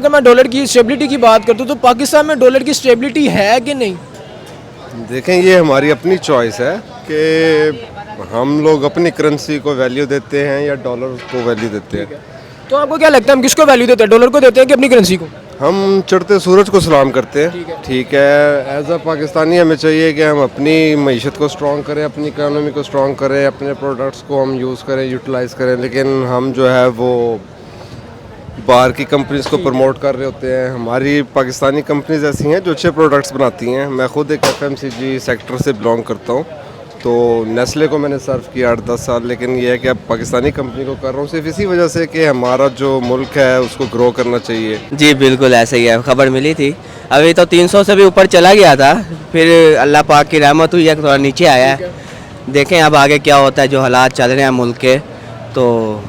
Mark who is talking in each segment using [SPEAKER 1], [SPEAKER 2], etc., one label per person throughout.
[SPEAKER 1] अगर मैं डॉलर की स्टेबिलिटी की बात करता हूँ तो पाकिस्तान में डॉलर की स्टेबिलिटी है कि नहीं?
[SPEAKER 2] देखें, ये हमारी अपनी चॉइस है कि हम लोग अपनी करेंसी को वैल्यू देते हैं या डॉलर को वैल्यू देते हैं।
[SPEAKER 1] तो आपको क्या लगता है हम किसको वैल्यू देते हैं, डॉलर को देते हैं कि अपनी करेंसी को?
[SPEAKER 2] हम चढ़ते सूरज को सलाम करते हैं। ठीक है, एज अ पाकिस्तानी हमें चाहिए कि हम अपनी मईशत को स्ट्रॉन्ग करें, अपनी इकानमी को स्ट्रॉन्ग करें, अपने प्रोडक्ट्स को हम यूज़ करें, यूटिलाइज़ करें, लेकिन हम जो है वो बाहर की कंपनीज को प्रमोट कर रहे होते हैं। हमारी पाकिस्तानी कंपनीज ऐसी हैं जो अच्छे प्रोडक्ट्स बनाती हैं। मैं खुद एक FMCG सेक्टर से बिलोंग करता हूँ, तो नेस्ले को मैंने सर्व किया 8-10 साल, लेकिन ये है कि अब पाकिस्तानी कंपनी को कर रहा हूँ सिर्फ इसी वजह से कि हमारा जो मुल्क है उसको ग्रो करना चाहिए।
[SPEAKER 3] जी बिल्कुल ऐसे ही है, खबर मिली थी। अभी तो 300 से भी ऊपर चला गया था, फिर अल्लाह पाक की रहमत हुई है थोड़ा नीचे आया है। देखें अब आगे क्या होता है, जो हालात चल रहे हैं मुल्क के, तो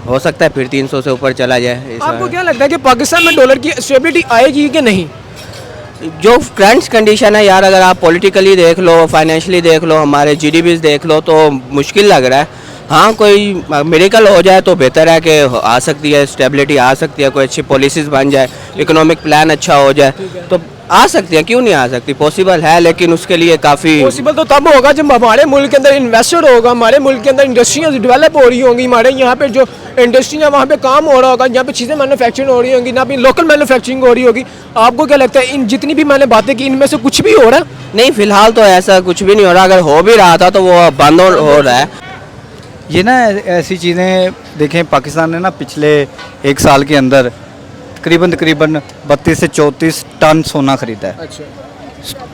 [SPEAKER 3] हो सकता है फिर 300 से ऊपर चला जाए।
[SPEAKER 1] आपको क्या लगता है कि पाकिस्तान में डॉलर की स्टेबिलिटी आएगी कि नहीं?
[SPEAKER 3] जो करंट कंडीशन है यार, अगर आप पॉलिटिकली देख लो, फाइनेंशियली देख लो, हमारे GDPs देख लो, तो मुश्किल लग रहा है। हाँ, कोई मेडिकल हो जाए तो बेहतर है कि आ सकती है, स्टेबिलिटी आ सकती है, कोई अच्छी पॉलिसीज़ बन जाए, इकोनॉमिक प्लान अच्छा हो जाए तो आ सकती है, क्यों नहीं आ सकती, पॉसिबल है, लेकिन उसके लिए काफ़ी
[SPEAKER 1] पॉसिबल तो तब होगा जब हमारे मुल्क के अंदर इन्वेस्टर होगा, हमारे मुल्क के अंदर इंडस्ट्रियाँ डेवलप हो रही होंगी, हमारे यहाँ पे जो इंडस्ट्री है वहाँ पे काम हो रहा होगा, यहाँ पे चीज़ें मैन्युफैक्चरिंग हो रही होंगी, ना भी लोकल मैन्युफैक्चरिंग हो रही होगी। आपको क्या लगता है इन जितनी भी मैंने बातें की इनमें से कुछ भी हो रहा है?
[SPEAKER 3] नहीं, फिलहाल तो ऐसा कुछ भी नहीं हो रहा। अगर हो भी रहा था तो वो बंद हो रहा है।
[SPEAKER 4] ये ना ऐसी चीज़ें देखें, पाकिस्तान ने ना पिछले एक साल के अंदर तकरीबन 32 से 34 टन सोना खरीदा है।
[SPEAKER 1] अच्छा,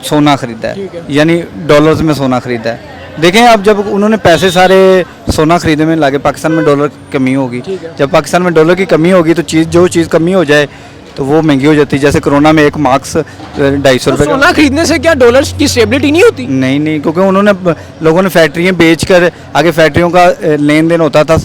[SPEAKER 4] सोना खरीदा
[SPEAKER 1] ठीक
[SPEAKER 4] है,
[SPEAKER 1] है।
[SPEAKER 4] यानी डॉलर्स में सोना खरीदा है। देखें अब जब उन्होंने पैसे सारे सोना खरीदने में लागे, पाकिस्तान में डॉलर की कमी होगी।
[SPEAKER 1] ठीक है।
[SPEAKER 4] जब पाकिस्तान में डॉलर की कमी होगी तो जो चीज़ कमी हो जाए तो वो महंगी हो जाती है। जैसे कोरोना में एक मास्क 250
[SPEAKER 1] तो
[SPEAKER 4] रुपये का।
[SPEAKER 1] सोना खरीदने से क्या डॉलर की स्टेबिलिटी नहीं होती?
[SPEAKER 4] नहीं, क्योंकि उन्होंने लोगों ने फैक्ट्रियाँ बेचकर आगे फैक्ट्रियों का लेन देन होता था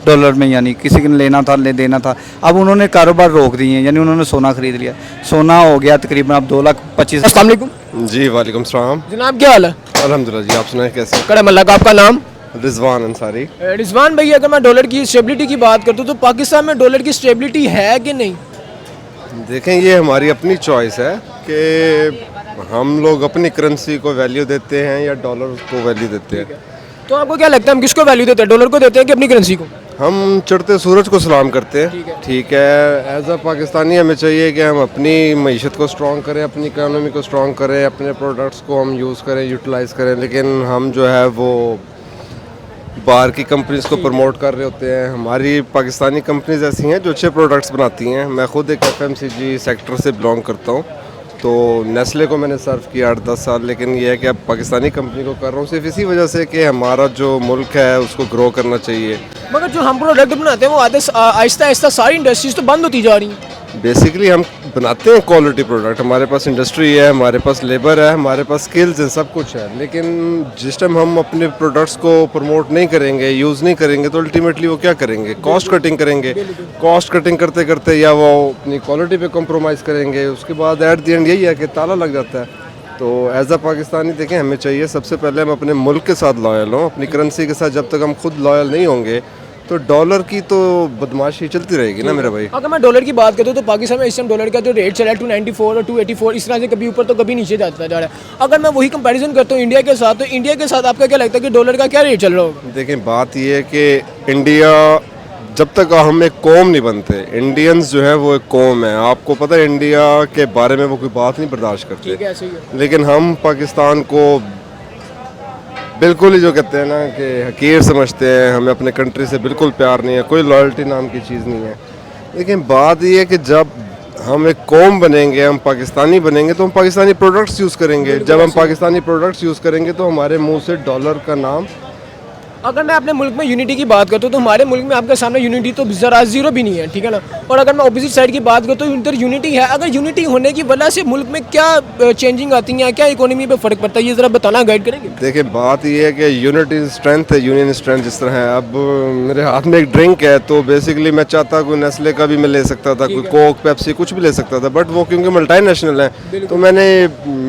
[SPEAKER 4] डॉलर में, यानी किसी ने लेना था देना था। अब उन्होंने कारोबार रोक दिए हैं, यानी उन्होंने सोना खरीद लिया। सोना हो गया तकरीबन अब 2,25,000।
[SPEAKER 1] अस्सलाम वालेकुम
[SPEAKER 2] जी वालेकुम सलाम।
[SPEAKER 1] जनाब, क्या हाल है?
[SPEAKER 2] अल्हम्दुलिल्लाह जी, आप सुनाए कैसे?
[SPEAKER 1] कड़म अल्लाह का। आपका नाम?
[SPEAKER 2] रिजवान अंसारी।
[SPEAKER 1] रिजवान भाई, अगर मैं डॉलर की स्टेबिलिटी की बात करता हूँ तो पाकिस्तान में डॉलर की स्टेबिलिटी है कि नहीं?
[SPEAKER 2] देखें, ये हमारी अपनी चॉइस है कि हम लोग अपनी करेंसी को वैल्यू देते हैं या डॉलर को वैल्यू देते हैं।
[SPEAKER 1] तो आपको क्या लगता है हम किसको वैल्यू देते हैं, डॉलर को देते हैं कि अपनी करेंसी को?
[SPEAKER 2] हम चढ़ते सूरज को सलाम करते हैं। ठीक है, एज अ पाकिस्तानी हमें चाहिए कि हम अपनी मईशत को स्ट्रॉन्ग करें, अपनी इकानमी को स्ट्रॉन्ग करें, अपने प्रोडक्ट्स को हम यूज़ करें, यूटिलाइज़ करें, लेकिन हम जो है वो बाहर की कंपनीज को प्रमोट कर रहे होते हैं। हमारी पाकिस्तानी कंपनीज ऐसी हैं जो अच्छे प्रोडक्ट्स बनाती हैं। मैं खुद एक FMCG सेक्टर से बिलोंग करता हूँ, तो नेस्ले को मैंने सर्व किया 8-10 साल, लेकिन ये है कि अब पाकिस्तानी कंपनी को कर रहा हूँ सिर्फ इसी वजह से कि हमारा जो मुल्क है उसको ग्रो करना चाहिए।
[SPEAKER 1] मगर जो हम प्रोडक्ट बनाते हैं वो आहिस्ता आहिस्ता सारी इंडस्ट्रीज तो बंद होती जा रही हैं।
[SPEAKER 2] बेसिकली हम बनाते हैं क्वालिटी प्रोडक्ट, हमारे पास इंडस्ट्री है, हमारे पास लेबर है, हमारे पास स्किल्स हैं, सब कुछ है, लेकिन जिस टाइम हम अपने प्रोडक्ट्स को प्रमोट नहीं करेंगे, यूज़ नहीं करेंगे, तो अल्टीमेटली वो क्या करेंगे, कॉस्ट कटिंग करेंगे। कॉस्ट कटिंग करते करते या वो अपनी क्वालिटी पे कॉम्प्रोमाइज़ करेंगे, उसके बाद एट द एंड यही है कि ताला लग जाता है। तो एज अ पाकिस्तानी देखें, हमें चाहिए सबसे पहले हम अपने मुल्क के साथ लॉयल हों, अपनी करेंसी के साथ जब तक हम खुद लॉयल नहीं होंगे तो डॉलर की तो बदमाशी चलती रहेगी ना मेरा भाई।
[SPEAKER 1] अगर मैं डॉलर की बात करूँ तो पाकिस्तान में इस टाइम डॉलर का जो रेट चला है 294 और 284, इस तरह से कभी ऊपर तो कभी नीचे जाता जा रहा है। अगर मैं वही कंपैरिजन करता हूँ इंडिया के साथ, तो इंडिया के साथ आपका क्या लगता है कि डॉलर का क्या रेट चल रहा होगा?
[SPEAKER 2] देखें, बात यह है कि इंडिया जब तक हम एक कौम नहीं बनते, इंडियंस जो है वो एक कौम है। आपको पता है इंडिया के बारे में वो कोई बात नहीं बर्दाश्त करते,
[SPEAKER 1] ऐसे ही है।
[SPEAKER 2] लेकिन हम पाकिस्तान को बिल्कुल ही जो कहते हैं ना कि हकीर समझते हैं। हमें अपने कंट्री से बिल्कुल प्यार नहीं है, कोई लॉयल्टी नाम की चीज़ नहीं है। लेकिन बात ये है कि जब हम एक कौम बनेंगे, हम पाकिस्तानी बनेंगे, तो हम पाकिस्तानी प्रोडक्ट्स यूज़ करेंगे। जब हम पाकिस्तानी प्रोडक्ट्स यूज़ करेंगे तो हमारे मुंह से डॉलर का नाम।
[SPEAKER 1] अगर मैं अपने मुल्क में यूनिटी की बात करता हूँ तो हमारे मुल्क में आपके सामने यूनिटी तो ज़रा जीरो भी नहीं है, ठीक है ना। और अगर मैं ऑपोजिट साइड की बात करता हूँ इधर यूनिटी है। अगर यूनिटी होने की वजह से मुल्क में क्या चेंजिंग आती है, क्या इकोनॉमी पे फ़र्क पड़ता है, ये ज़रा बताना, गाइड करेंगे?
[SPEAKER 2] देखिए, बात ये है कि यूनिटी स्ट्रेंथ है, यूनियन स्ट्रेंथ जिस तरह है। अब मेरे हाथ में एक ड्रिंक है, तो बेसिकली मैं चाहता कोई नेस्ले का भी मैं ले सकता था, कोई कोक, पेप्सी कुछ भी ले सकता था, बट वो क्योंकि मल्टी नेशनल है तो मैंने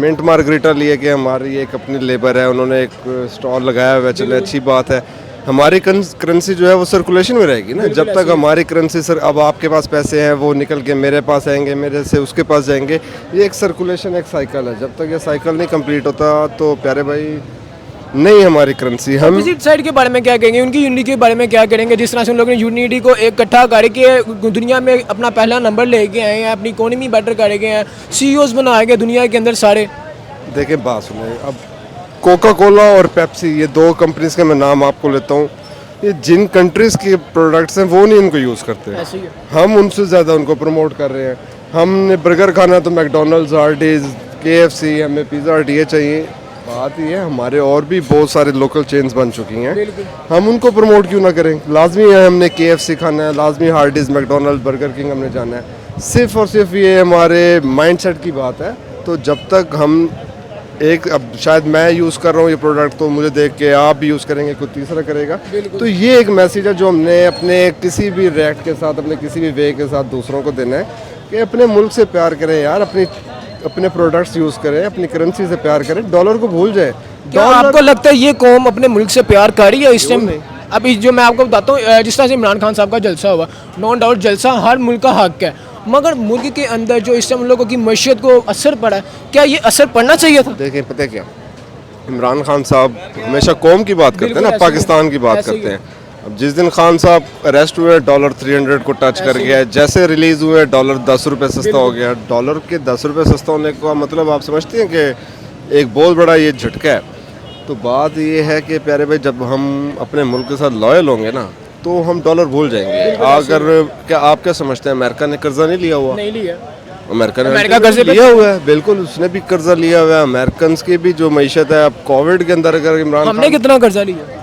[SPEAKER 2] मिंट मार्गरीटा लिया कि हमारी एक अपनी लेबर है, उन्होंने एक स्टॉल लगाया हुआ है, चले अच्छी बात है। हमारी करेंसी जो है वो सर्कुलेशन में रहेगी ना। जब तक हमारी करेंसी सर, अब आपके पास पैसे हैं वो निकल के मेरे पास आएंगे, मेरे से उसके पास जाएंगे, ये एक सर्कुलेशन, एक साइकिल है। जब तक ये साइकिल नहीं कंप्लीट होता तो प्यारे भाई नहीं हमारी करेंसी हम
[SPEAKER 1] अपोजिट साइड के बारे में क्या कहेंगे, उनकी यूनिटी के बारे में क्या करेंगे? जिस तरह से उन लोगों ने यूनिटी को इकट्ठा करके दुनिया में अपना पहला नंबर लेके आए हैं, अपनी इकोनॉमी बेटर करके हैं, सीईओज बनाए गए दुनिया के अंदर सारे।
[SPEAKER 2] देखिए बात सुने, अब कोका कोला और पेप्सी, ये दो कंपनीज के मैं नाम आपको लेता हूँ। ये जिन कंट्रीज़ के प्रोडक्ट्स हैं वो नहीं इनको यूज़ करते,
[SPEAKER 1] ऐसे ही है।
[SPEAKER 2] हम उनसे ज़्यादा उनको प्रमोट कर रहे हैं। हमने बर्गर खाना तो मैकडोनल्ड्स, हार्डीज़, KFC, हमें पिज़्ज़ा हट ये चाहिए। बात ये है, हमारे और भी बहुत सारे लोकल चेन्स बन चुकी हैं, हम उनको प्रमोट क्यों ना करें? लाजमी है हमने KFC खाना है, लाजमी हार्डीज़, मैकडोनल्ड्स, बर्गर किंग हमने जाना है। सिर्फ और सिर्फ ये हमारे माइंडसेट की बात है। तो जब तक हम एक, अब शायद मैं यूज़ कर रहा हूँ ये प्रोडक्ट तो मुझे देख के आप भी यूज़ करेंगे, कोई तीसरा करेगा, तो ये एक मैसेज है जो हमने अपने किसी भी रिएक्ट के साथ, अपने किसी भी वे के साथ दूसरों को देना है कि अपने मुल्क से प्यार करें यार, अपने प्रोडक्ट्स यूज़ करें, अपनी करेंसी से प्यार करें, डॉलर को भूल जाए।
[SPEAKER 1] क्या आपको लगता है ये कौम अपने मुल्क से प्यार कर रही है इस टाइम? अभी जो मैं आपको बताता हूँ, जिस तरह से इमरान खान साहब का जलसा हुआ, नो डाउट जलसा हर मुल्क का हक है, मगर मुल्क के अंदर जो इस टाइम उन लोगों की मईशत को असर पड़ा है, क्या ये असर पड़ना चाहिए था?
[SPEAKER 2] देखें, पता है क्या, इमरान खान साहब हमेशा कौम की बात करते हैं ना, पाकिस्तान की बात करते हैं। अब जिस दिन खान साहब अरेस्ट हुए, डॉलर 300 को टच कर गया, जैसे रिलीज़ हुए डॉलर 10 रुपये सस्ता हो गया। डॉलर के 10 रुपये सस्ता होने का मतलब आप समझते हैं कि एक बहुत बड़ा ये झटका है। तो बात ये है कि प्यारे भाई, जब हम अपने मुल्क के साथ लॉयल होंगे ना तो हम डॉलर भूल जाएंगे। अगर क्या आप क्या समझते हैं, अमेरिका ने कर्जा नहीं लिया हुआ?
[SPEAKER 1] नहीं लिया।
[SPEAKER 2] अमेरिका कर्जा लिया हुआ है, बिल्कुल उसने भी कर्जा लिया हुआ है। अमेरिकन की भी जो मईशत है, अब कोविड के अंदर अगर इमरान
[SPEAKER 1] हमने कितना कर्जा लिया?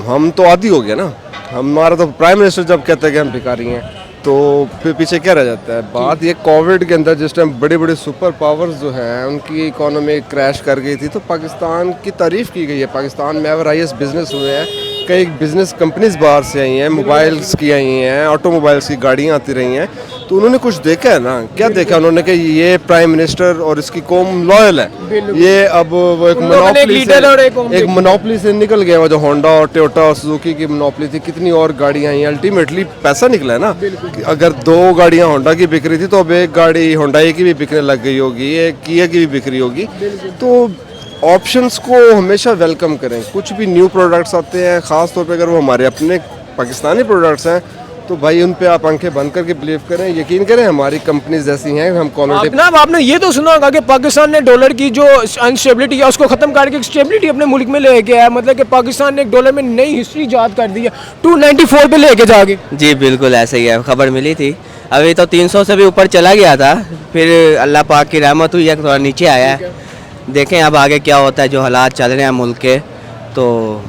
[SPEAKER 2] हम तो आदी हो गया ना। हमारा तो प्राइम मिनिस्टर जब कहता है कि हम भिखारी हैं तो फिर पीछे क्या रह जाता है? बात ये कोविड के अंदर जिस टाइम बड़े बड़े सुपर पावर्स जो हैं उनकी इकोनॉमी क्रैश कर गई थी तो पाकिस्तान की तारीफ़ की गई है। पाकिस्तान में एवर हाईएस्ट बिजनेस हुए हैं, कई बिजनेस कंपनीज बाहर से आई हैं, मोबाइल्स की आई हैं, ऑटोमोबाइल्स की गाड़ियाँ आती रही हैं। तो उन्होंने कुछ देखा है ना, क्या देखा उन्होंने कि ये प्राइम मिनिस्टर और इसकी कौम लॉयल है। ये अब वो एक मोनोपली से निकल गया, वो जो होंडा और टोयोटा और सुजुकी की मोनोपली थी, कितनी और गाड़ियाँ आई, अल्टीमेटली पैसा निकला है ना। अगर 2 गाड़ियाँ होंडा की बिक रही थी तो अब एक गाड़ी होंडाई की भी बिकने लग गई होगी, एक किया की भी बिक रही होगी। तो ऑप्शंस को हमेशा वेलकम करें। कुछ भी न्यू प्रोडक्ट्स आते हैं, ख़ास तौर पे अगर वो हमारे अपने पाकिस्तानी प्रोडक्ट्स हैं तो भाई उन पे आप आंखें बंद करके बिलीव करें, यकीन करें। हमारी कंपनीज जैसी हैं, हम क्वालिटी।
[SPEAKER 1] आपने ये तो सुना होगा कि पाकिस्तान ने डॉलर की जो अनस्टेबिलिटी है उसको ख़त्म करके स्टेबिलिटी अपने मुल्क में लेके आया। मतलब कि पाकिस्तान ने एक डॉलर में नई हिस्ट्री ईजाद कर दी है, 294 पे लेके जाके।
[SPEAKER 3] जी बिल्कुल ऐसे ही है, खबर मिली थी। अभी तो 300 से भी ऊपर चला गया था, फिर अल्लाह पाक की रहमत हुई है, थोड़ा नीचे आया है। देखें अब आगे क्या होता है, जो हालात चल रहे हैं मुल्क के, तो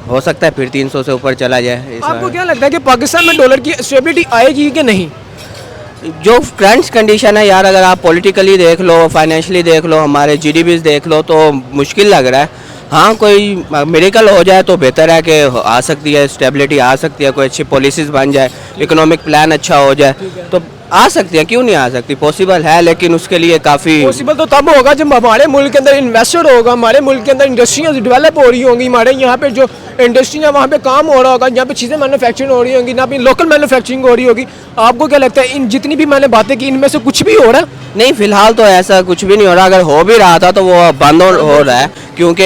[SPEAKER 3] हो सकता है फिर 300 से ऊपर चला जाए।
[SPEAKER 1] आपको क्या लगता है कि पाकिस्तान में डॉलर की स्टेबिलिटी आएगी कि नहीं?
[SPEAKER 3] जो करंट कंडीशन है यार, अगर आप पॉलिटिकली देख लो, फाइनेंशियली देख लो, हमारे जीडीपीज देख लो, तो मुश्किल लग रहा है। हाँ, कोई मेडिकल हो जाए तो बेहतर है कि आ सकती है, स्टेबिलिटी आ सकती है, कोई अच्छी पॉलिसीज़ बन जाए, इकोनॉमिक प्लान अच्छा हो जाए तो आ सकती है, क्यों नहीं आ सकती? पॉसिबल है, लेकिन उसके लिए काफ़ी
[SPEAKER 1] पॉसिबल तो तब होगा जब हमारे मुल्क के अंदर इन्वेस्टर होगा, हमारे मुल्क के अंदर इंडस्ट्रियाँ डेवलप हो रही होंगी, हमारे यहाँ पे जो इंडस्ट्री है वहाँ पे काम हो रहा होगा, जहाँ पे चीज़ें मैन्युफैक्चरिंग हो रही होंगी, ना भी लोकल मैन्युफैक्चरिंग हो रही होगी। आपको क्या लगता है इन जितनी भी मैंने बातें की इनमें से कुछ भी हो रहा है?
[SPEAKER 3] नहीं, फिलहाल तो ऐसा कुछ भी नहीं हो रहा। अगर हो भी रहा था तो वो बंद हो रहा है, क्योंकि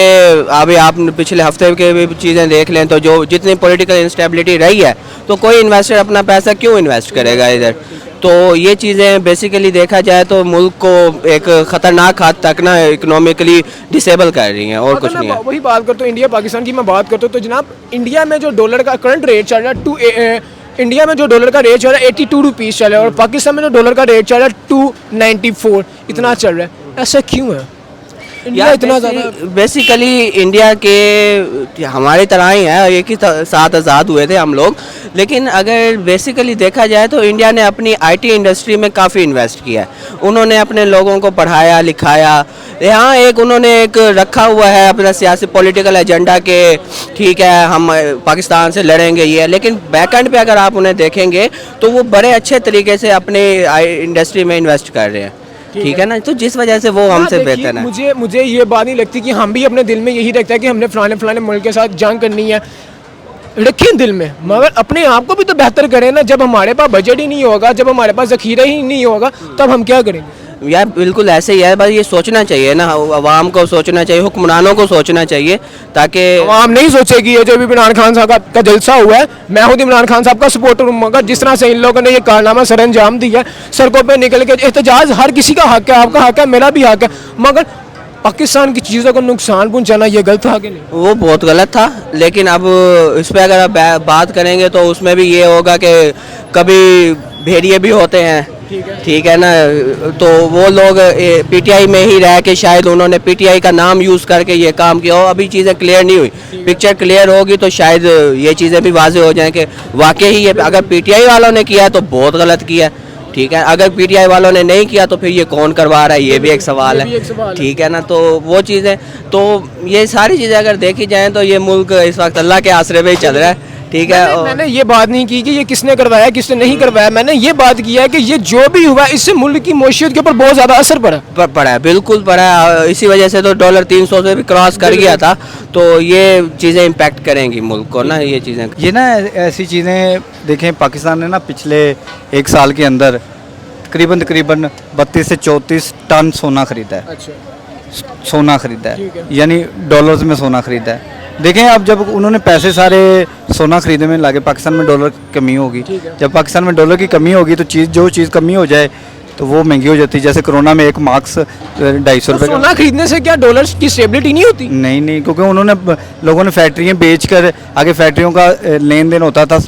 [SPEAKER 3] अभी आप पिछले हफ्ते के भी चीज़ें देख लें तो जो जितनी पॉलिटिकल इंस्टेबिलिटी रही है तो कोई इन्वेस्टर अपना पैसा क्यों इन्वेस्ट करेगा इधर। तो ये चीज़ें बेसिकली देखा जाए तो मुल्क को एक ख़तरनाक हद तक ना इकोनॉमिकली डिसेबल कर रही हैं, और कुछ नहीं है।
[SPEAKER 1] वही बात करता हूँ, इंडिया पाकिस्तान की मैं बात करता हूँ तो जनाब इंडिया में जो डॉलर का करंट रेट चल रहा है इंडिया में जो डॉलर का रेट चल रहा है 82 रुपीज़ चल रहा है, और पाकिस्तान में जो डॉलर का रेट चल रहा है 294 इतना चल रहा है। ऐसा क्यों है? इंडिया इतना ज़्यादा
[SPEAKER 3] बेसिकली इंडिया के हमारी तरह ही है, एक ही साथ आज़ाद हुए थे हम लोग, लेकिन अगर बेसिकली देखा जाए तो इंडिया ने अपनी आईटी इंडस्ट्री में काफ़ी इन्वेस्ट किया है। उन्होंने अपने लोगों को पढ़ाया लिखाया, यहाँ एक उन्होंने एक रखा हुआ है अपना सियासी पॉलिटिकल एजेंडा के, ठीक है हम पाकिस्तान से लड़ेंगे ये, लेकिन बैक एंड पे अगर आप उन्हें देखेंगे तो वो बड़े अच्छे तरीके से अपने इंडस्ट्री में इन्वेस्ट कर रहे हैं, ठीक है ना। तो जिस वजह से वो हमसे बेहतर है।
[SPEAKER 1] मुझे ये बात नहीं लगती कि हम भी अपने दिल में यही रखता है कि हमने फलाने मुल्क के साथ जंग करनी है। रखें दिल में, मगर अपने आप को भी तो बेहतर करें ना। जब हमारे पास बजट ही नहीं होगा, जब हमारे पास ज़ख़ीरा ही नहीं होगा, तब हम क्या करेंगे?
[SPEAKER 3] यार बिल्कुल ऐसे ही है, बस ये सोचना चाहिए ना, आवाम को सोचना चाहिए, हुक्मरानों को सोचना चाहिए, ताकि
[SPEAKER 1] आवाम नहीं सोचेगी। ये जो भी इमरान खान साहब का जलसा हुआ है, मैं खुद इमरान खान साहब का सपोर्टर हूँ, मगर जिस तरह से इन लोगों ने ये कारनामा सर अंजाम दिया है, सड़कों पे निकल के एहतजाज, हर किसी का हक है, आपका हक है, मेरा भी हक है, मगर पाकिस्तान की चीज़ों को नुकसान पहुँचाना ये गलत था कि नहीं?
[SPEAKER 3] वो बहुत गलत था। लेकिन अब इस पर अगर आप बात करेंगे तो उसमें भी ये होगा कि कभी भेड़िए भी होते हैं, ठीक है ना, तो वो लोग पीटीआई में ही रह के शायद उन्होंने पीटीआई का नाम यूज़ करके ये काम किया हो। अभी चीज़ें क्लियर नहीं हुई, पिक्चर क्लियर होगी तो शायद ये चीज़ें भी वाज़ेह हो जाएं कि वाकई ही ये अगर पीटीआई वालों ने किया है तो बहुत गलत किया है, ठीक है। अगर पीटीआई वालों ने नहीं किया तो फिर ये कौन करवा रहा है, ये भी एक सवाल है, ठीक है ना। तो वो चीज़ें, तो ये सारी चीज़ें अगर देखी जाएँ तो ये मुल्क इस वक्त अल्लाह के आसरे पे ही चल रहा है, ठीक है।
[SPEAKER 1] मैंने ये बात नहीं की कि ये किसने करवाया किसने नहीं करवाया, मैंने ये बात किया है कि ये जो भी हुआ इससे मुल्क की मईशत के ऊपर बहुत ज़्यादा असर पड़ा
[SPEAKER 3] है, बिल्कुल पड़ा है। इसी वजह से तो डॉलर 300 से भी क्रॉस कर गया था, तो ये चीज़ें इम्पैक्ट करेंगी मुल्क को ना, ये चीज़ें।
[SPEAKER 4] ये ना ऐसी चीज़ें देखें, पाकिस्तान ने ना पिछले एक साल के अंदर तकरीबन 32 से 34 टन सोना खरीदा है।
[SPEAKER 1] अच्छा,
[SPEAKER 4] सोना खरीदा है, यानी डॉलर्स में सोना खरीदा है। देखें, अब जब उन्होंने पैसे सारे सोना खरीदने में लागे, पाकिस्तान में डॉलर की कमी होगी। जब पाकिस्तान में डॉलर की कमी होगी तो जो चीज़ कमी हो जाए तो वो महंगी हो जाती है। जैसे कोरोना में एक मार्क्स 250 रुपये
[SPEAKER 1] सोना खरीदने से क्या डॉलर की स्टेबिलिटी नहीं होती?
[SPEAKER 4] नहीं, क्योंकि उन्होंने लोगों ने फैक्ट्रियाँ बेच कर आगे फैक्ट्रियों का लेन देन होता था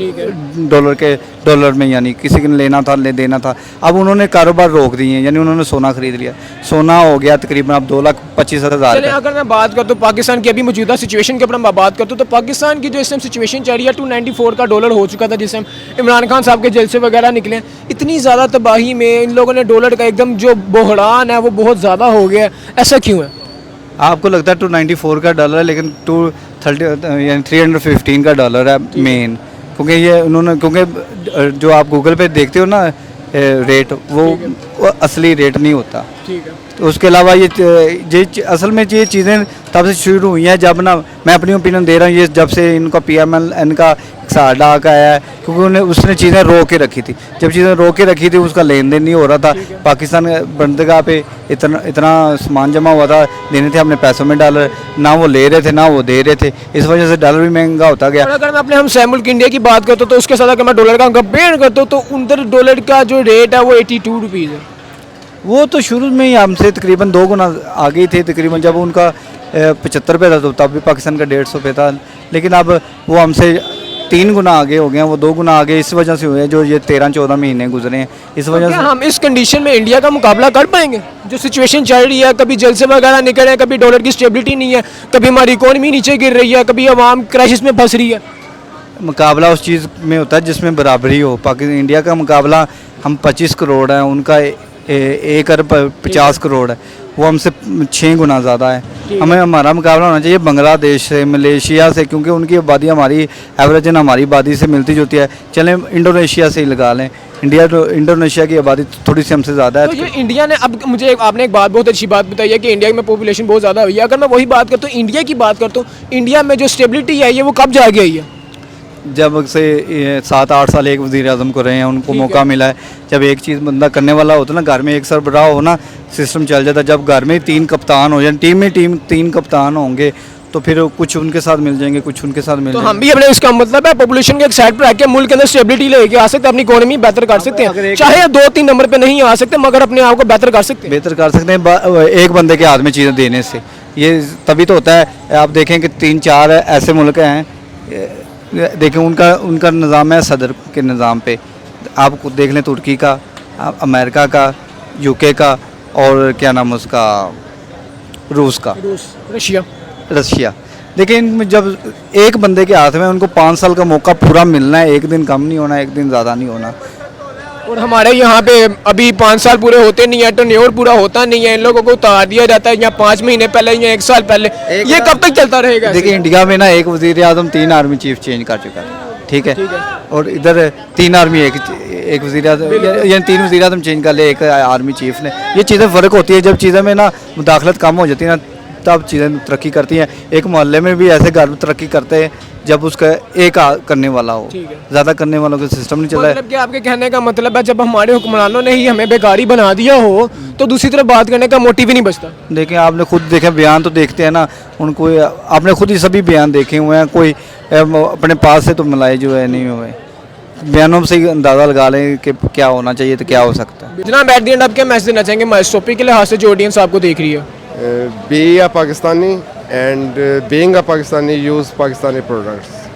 [SPEAKER 4] डॉलर में, यानी किसी ने लेना था देना था। अब उन्होंने कारोबार रोक दिए हैं, यानी उन्होंने सोना खरीद लिया। सोना हो गया तकरीबन अब 2,25,000
[SPEAKER 1] चलिए, अगर मैं बात करता हूँ पाकिस्तान की अभी मौजूदा सिचुएशन के ऊपर मैं बात करता हूँ, तो पाकिस्तान की जो इस टाइम सिचुएशन चल रही है, 294 का डॉलर हो चुका था जिस टाइम इमरान खान साहब के जलसे वगैरह निकले। इतनी ज़्यादा तबाही में इन लोगों ने डॉलर का एकदम जो बहरान है वो बहुत ज़्यादा हो गया है, ऐसा क्यों है?
[SPEAKER 4] आपको लगता है 294 का डॉलर है, लेकिन 230 यानी 315 का डॉलर है मेन, क्योंकि ये उन्होंने, क्योंकि जो आप गूगल पे देखते हो ना रेट, वो असली रेट नहीं होता।
[SPEAKER 1] ठीक है।
[SPEAKER 4] तो उसके अलावा ये असल में ये चीज़ें तब से शुरू हुई हैं जब ना, मैं अपनी ओपिनियन दे रहा हूँ, ये जब से इनका PMLN का डाक आया है, क्योंकि उसने चीज़ें रोक के रखी थी। जब चीज़ें रोक के रखी थी उसका लेन देन नहीं हो रहा था। पाकिस्तान बंदरगाह पे इतना सामान जमा हुआ था, देने थे अपने पैसों में डॉलर, ना वो ले रहे थे ना वो दे रहे थे, इस वजह से डॉलर भी महंगा होता गया।
[SPEAKER 1] और अगर मैं अपने हम मुल्क इंडिया की बात करता हूँ तो उसके साथ अगर मैं डॉलर का कंपेयर करता हूँ तो उधर डॉलर का जो रेट है वो 82 रुपीज़ है।
[SPEAKER 4] वो तो शुरू में ही हमसे तकरीबन 2 गुना आगे ही थे। तकरीबन जब उनका 75 रुपये था तो तब भी पाकिस्तान का 150 रुपये था, लेकिन अब वो हमसे 3 गुना आगे हो गए हैं, वो 2 गुना आगे इस वजह से हुए हैं जो ये 13-14 महीने गुजरे हैं, इस वजह से।
[SPEAKER 1] हम इस कंडीशन में इंडिया का मुकाबला कर पाएंगे? जो सिचुएशन चल रही है, कभी जलसे वगैरह निकल रहे हैं, कभी डॉलर की स्टेबिलिटी नहीं है, कभी हमारी इकोनॉमी नीचे गिर रही है, कभी आवाम क्राइसिस में फंस रही है।
[SPEAKER 4] मुकाबला उस चीज़ में होता है जिसमें बराबरी हो। पाकिस्तान इंडिया का मुकाबला, हम 25 करोड़ हैं, उनका 1 अरब 50 करोड़ है, वो हमसे 6 गुना ज़्यादा है। हमें हमारा मुकाबला होना चाहिए बांग्लादेश से, मलेशिया से, क्योंकि उनकी आबादी हमारी एवरेजन हमारी आबादी से मिलती जुलती है। चलें इंडोनेशिया से ही लगा लें, इंडोनेशिया की आबादी थोड़ी सी हमसे ज़्यादा है।
[SPEAKER 1] तो ये इंडिया ने, अब मुझे आपने एक बात, बहुत अच्छी बात बताई है कि इंडिया में पॉपुलेशन बहुत ज़्यादा हुई है। अगर मैं वही बात करता हूँ, इंडिया की बात करता हूँ, इंडिया में जो स्टेबिलिटी है ये वो कब जाके आई है?
[SPEAKER 4] जब से 7-8 साल एक वज़ीर आज़म को रहे हैं, उनको मौका मिला है। जब एक चीज़ बंदा करने वाला होता ना, घर में एक सरबराह हो ना, सिस्टम चल जाता। जब घर में 3 कप्तान हो, यानी टीम 3 कप्तान होंगे तो फिर कुछ उनके साथ मिल जाएंगे, कुछ उनके साथ मिल
[SPEAKER 1] तो
[SPEAKER 4] जाएंगे।
[SPEAKER 1] हम भी अपने, इसका मतलब है पॉपुलेशन के एक साइड पर आके मुल्क के अंदर स्टेबिलिटी लेके आ सकते हैं, अपनी इकोनॉमी बेहतर कर सकते हैं। चाहे 2-3 नंबर पे नहीं आ सकते, मगर अपने आप को बेहतर कर सकते हैं।
[SPEAKER 4] बेहतर कर सकते हैं एक बंदे के हाथ में चीज़ें देने से। ये तभी तो होता है। आप देखें कि 3-4 ऐसे मुल्क हैं, देखें उनका निज़ाम है सदर के निज़ाम पे। आप देख लें तुर्की का, अमेरिका का, UK का, और क्या नाम उसका, रूस का, रशिया। लेकिन जब एक बंदे के हाथ में, उनको 5 साल का मौका पूरा मिलना है, एक दिन कम नहीं होना, एक दिन ज़्यादा नहीं होना।
[SPEAKER 1] और हमारे यहाँ पे अभी 5 साल पूरे होते नहीं है, टर्नओवर पूरा होता नहीं है, इन लोगों को उतार दिया जाता है या 5 महीने पहले या 1 साल पहले। ये कब तक चलता रहेगा?
[SPEAKER 4] देखिए, इंडिया में ना एक वज़ीर आज़म 3 आर्मी चीफ चेंज कर चुका है, ठीक है, और इधर 3 आर्मी एक वज़ीर आज़म, यानी 3 वज़ीर आज़म चेंज कर ले एक आर्मी चीफ ने। ये चीज़ें फ़र्क होती है। जब चीज़ों में ना मुदाखलत कम हो जाती है ना, तब चीज़ें तरक्की करती हैं। एक मोहल्ले में भी ऐसे घर तरक्की करते हैं जब उसका एक करने वाला हो,
[SPEAKER 1] ठीक है।
[SPEAKER 4] ज़्यादा करने वालों का सिस्टम नहीं चल रहा है।
[SPEAKER 1] मतलब कि आपके कहने का मतलब है जब हमारे हुक्मरानों ने ही हमें बेकारी बना दिया हो तो दूसरी तरफ बात करने का मोटिव ही नहीं बचता।
[SPEAKER 4] देखें, आपने खुद देखा, बयान तो देखते हैं ना उनको, आपने खुद ही सभी बयान देखे हुए हैं, कोई अपने पास से तो मिलाए जो है नहीं हुए, बयानों से ही अंदाज़ा लगा लें कि क्या होना चाहिए तो क्या हो सकता है।
[SPEAKER 1] जनाब एट द एंड आप क्या मैसेज देना चाहेंगे हमारे टॉपिक के लिहाज से जो ऑडियंस आपको देख रही है?
[SPEAKER 2] Be a Pakistani and being a Pakistani use Pakistani products.